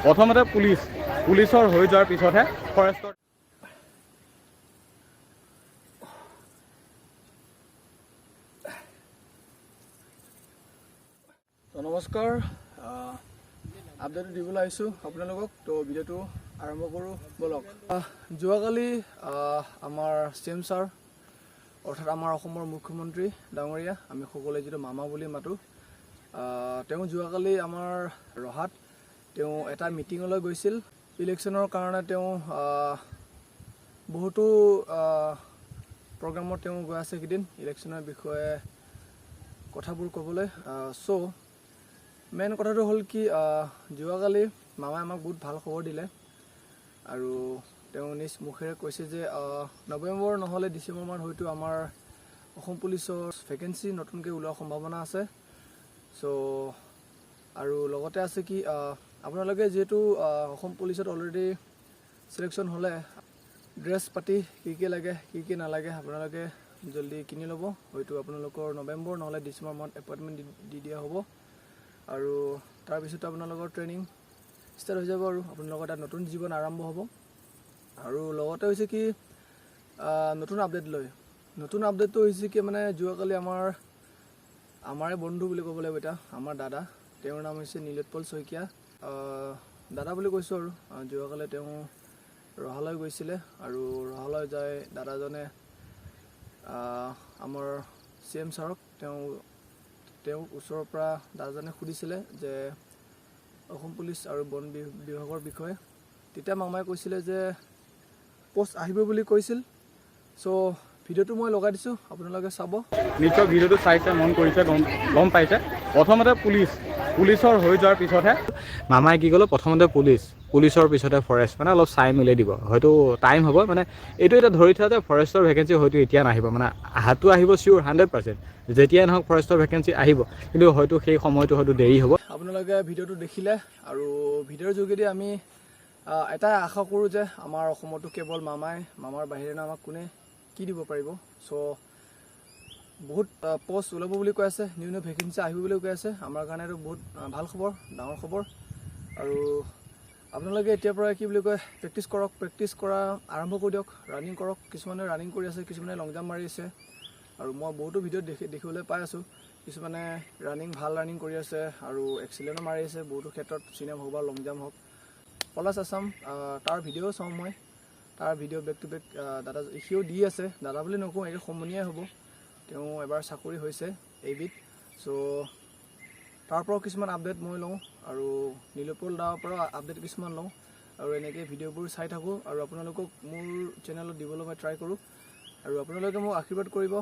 প্ৰথমতে পুলিচৰ হৈ যোৱাৰ পিছতহে ফৰেষ্টৰ। নমস্কাৰ, আপডেট দিবলৈ আহিছোঁ আপোনালোকক। তো ভিডিঅ'টো আৰম্ভ কৰোঁ বলক। যোৱাকালি আমাৰ CM ছাৰ অৰ্থাৎ আমাৰ অসমৰ মুখ্যমন্ত্ৰী ডাঙৰীয়া, আমি সকলোৱে যিটো মামা বুলি মাতোঁ, তেওঁ যোৱাকালি আমাৰ ৰহাত তেওঁ এটা মিটিঙলৈ গৈছিল। ইলেকশ্যনৰ কাৰণে তেওঁ বহুতো প্ৰগ্ৰামত তেওঁ গৈ আছে এইকেইদিন ইলেকশ্যনৰ বিষয়ে কথাবোৰ ক'বলৈ। মেইন কথাটো হ'ল কি, যোৱাকালি মামাই আমাক বহুত ভাল খবৰ দিলে আৰু তেওঁ নিজ মুখেৰে কৈছে যে নৱেম্বৰ নহ'লে ডিচেম্বৰমান হয়তো আমাৰ অসম পুলিচৰ ভেকেঞ্চি নতুনকৈ ওলোৱাৰ সম্ভাৱনা আছে। আৰু লগতে আছে কি, আপোনালোকে যিহেতু অসম পুলিচত অলৰেডি চিলেকশ্যন হ'লে, ড্ৰেছ পাতি কি লাগে কি নালাগে আপোনালোকে জলদি কিনি ল'ব। হয়তো আপোনালোকৰ নৱেম্বৰ নহ'লে ডিচেম্বৰ মাহত এপইণ্টমেণ্ট দি দিয়া হ'ব আৰু তাৰপিছত আপোনালোকৰ ট্ৰেইনিং ষ্টাৰ্ট হৈ যাব আৰু আপোনালোকৰ তাত নতুন জীৱন আৰম্ভ হ'ব। আৰু লগতে হৈছে কি, নতুন আপডেটটো হৈছে কি, মানে যোৱাকালি আমাৰে বন্ধু বুলি ক'ব লাগিব এতিয়া, আমাৰ দাদা, তেওঁৰ নাম হৈছে নীলোৎপল শইকীয়া। দাদা বুলি কৈছোঁ আৰু যোৱাকালি তেওঁ ৰহালৈ গৈছিলে আৰু ৰহালৈ যায় দাদাজনে আমাৰ CM ছাৰক তেওঁ ওচৰৰ পৰা দাদাজনে সুধিছিলে যে অসম পুলিচ আৰু বন বিভাগৰ বিষয়ে। তেতিয়া মামাই কৈছিলে যে পোষ্ট আহিব বুলি কৈছিল। ভিডিঅ'টো মই লগাই দিছোঁ, আপোনালোকে চাব। নিশ্চয় ভিডিঅ'টো চাইছে, মন কৰিছে, গম পাইছে। প্ৰথমতে পুলিচৰ হৈ যোৱাৰ পিছতহে মামাই কি ক'লে, প্ৰথমতে পুলিচৰ পিছতে ফৰেষ্ট, মানে অলপ চাই মিলাই দিব। হয়তো টাইম হ'ব, মানে এইটো এটা ধৰি থোৱা যে ফৰেষ্টৰ ভেকেঞ্চি হয়তো এতিয়া নাহিব, মানে আহাটো আহিব চিয়'ৰ 100%। যেতিয়াই নহওক ফৰেষ্টৰ ভেকেঞ্চি আহিব, কিন্তু হয়তো সেই সময়টো হয়তো দেৰি হ'ব। আপোনালোকে ভিডিঅ'টো দেখিলে আৰু ভিডিঅ'ৰ যোগেদি আমি এটাই আশা কৰোঁ যে আমাৰ অসমতো কেৱল মামাৰ বাহিৰে আমাক কোনে কি দিব পাৰিব। বহুত পষ্ট ওলাব বুলি কৈ আছে, নিউ ভেকেঞ্চি আহিব বুলি কৈ আছে। আমাৰ কাৰণে এইটো বহুত ভাল খবৰ, ডাঙৰ খবৰ। আৰু আপোনালোকে এতিয়াৰ পৰা কি বুলি কয়, প্ৰেক্টিছ কৰা আৰম্ভ কৰি দিয়ক, ৰানিং কৰক। কিছুমানে ৰানিং কৰি আছে, কিছুমানে লং জাম্প মাৰি আছে আৰু মই বহুতো ভিডিঅ'ত দেখিবলৈ পাই আছোঁ। কিছুমানে ভাল ৰানিং কৰি আছে আৰু এক্সিলেণ্টো মাৰি আছে বহুতো ক্ষেত্ৰত, চিনেম হওক বা লং জাম্প হওক। পলাশ আছাম তাৰ ভিডিঅ'ও চাওঁ মই, তাৰ ভিডিঅ' বেক টু বেক দাদা সিও দি আছে। দাদা বুলি নকওঁ, এই সমনীয়াই হ'ব, তেওঁ এবাৰ চাকৰি হৈছে এইবিধ। তাৰ পৰাও কিছুমান আপডেট মই লওঁ আৰু নীলোৎপল দাৰ পৰাও আপডেট কিছুমান লওঁ আৰু এনেকৈ ভিডিঅ'বোৰ চাই থাকোঁ আৰু আপোনালোকক মোৰ চেনেলত দিবলৈ মই ট্ৰাই কৰোঁ। আৰু আপোনালোকে মোক আশীৰ্বাদ কৰিব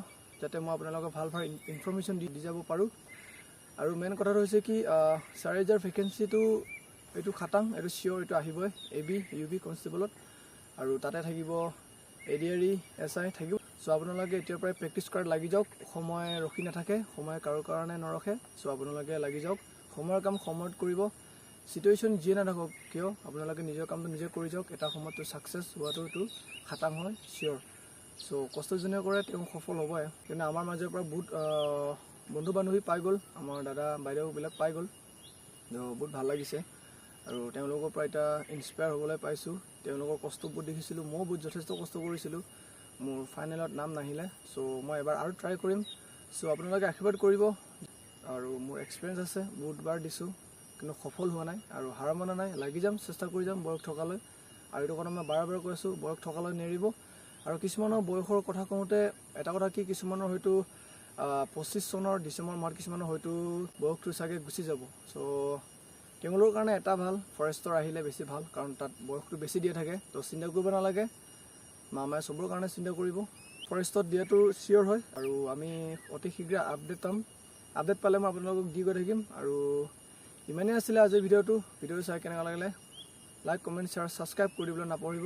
যাতে মই আপোনালোকক ভাল ইনফৰ্মেশ্যন দি যাব পাৰোঁ। আৰু মেইন কথাটো হৈছে কি, 4000 ভেকেঞ্চিটো এইটো খাটাং, এইটো চিয়'ৰ, এইটো আহিবই AB UB কনষ্টেবলত। আৰু তাতে থাকিব ADRE SI থাকিব। আপোনালোকে এতিয়াৰ পৰাই প্ৰেক্টিছ কৰাত লাগি যাওক। সময় ৰখি নাথাকে, সময় কাৰো কাৰণে নৰখে। আপোনালোকে লাগি যাওক, সময়ৰ কাম সময়ত কৰিব। চিটুৱেশ্যন যিয়ে নাথাকক কিয় আপোনালোকে নিজৰ কামটো নিজে কৰি যাওক। এটা সময়ততো ছাকচেছ হোৱাটো খাটাং হয়, চিয়'ৰ। কষ্ট যোনে কৰে তেওঁ সফল হ'বই। কিন্তু আমাৰ মাজৰ পৰা বহুত বন্ধু বান্ধৱী পাই গ'ল, আমাৰ দাদা বাইদেউবিলাক পাই গ'ল, বহুত ভাল লাগিছে। আৰু তেওঁলোকৰ পৰা এতিয়া ইনস্পায়াৰ হ'বলৈ পাইছোঁ। তেওঁলোকৰ কষ্ট বহুত দেখিছিলোঁ, ময়ো বহুত যথেষ্ট কষ্ট কৰিছিলোঁ। মোৰ ফাইনেলত নাম নাহিলে, মই এবাৰ আৰু ট্ৰাই কৰিম। আপোনালোকে আশীৰ্বাদ কৰিব। আৰু মোৰ এক্সপিৰিয়েঞ্চ আছে, বহুতবাৰ দিছোঁ কিন্তু সফল হোৱা নাই আৰু হাৰ মনা নাই, লাগি যাম, চেষ্টা কৰি যাম বয়স থকালৈ। আৰু এইটো কথা মই বাৰে বাৰে কৈ আছোঁ, বয়স থকালৈ নেৰিব। আৰু কিছুমানৰ বয়সৰ কথা কওঁতে এটা কথা কি, কিছুমানৰ হয়তো 25 চনৰ ডিচেম্বৰ মাহত কিছুমানৰ হয়তো বয়সটো চাগে গুচি যাব। তেওঁলোকৰ কাৰণে এটা ভাল, ফৰেষ্টৰ আহিলে বেছি ভাল, কাৰণ তাত বয়সটো বেছি দিয়া থাকে। চিন্তা কৰিব নালাগে, মামাই চবৰ কাৰণে চিন্তা কৰিব। ফৰেষ্টত দিয়াটো চিয়'ৰ হয় আৰু আমি অতি শীঘ্ৰে আপডেট পালে মই আপোনালোকক দি গৈ থাকিম। আৰু ইমানেই আছিলে আজিৰ ভিডিঅ'টো চাই কেনেকুৱা লাগিলে লাইক, কমেণ্ট, শ্বেয়াৰ, ছাবস্ক্ৰাইব কৰি দিবলৈ নাপাহৰিব।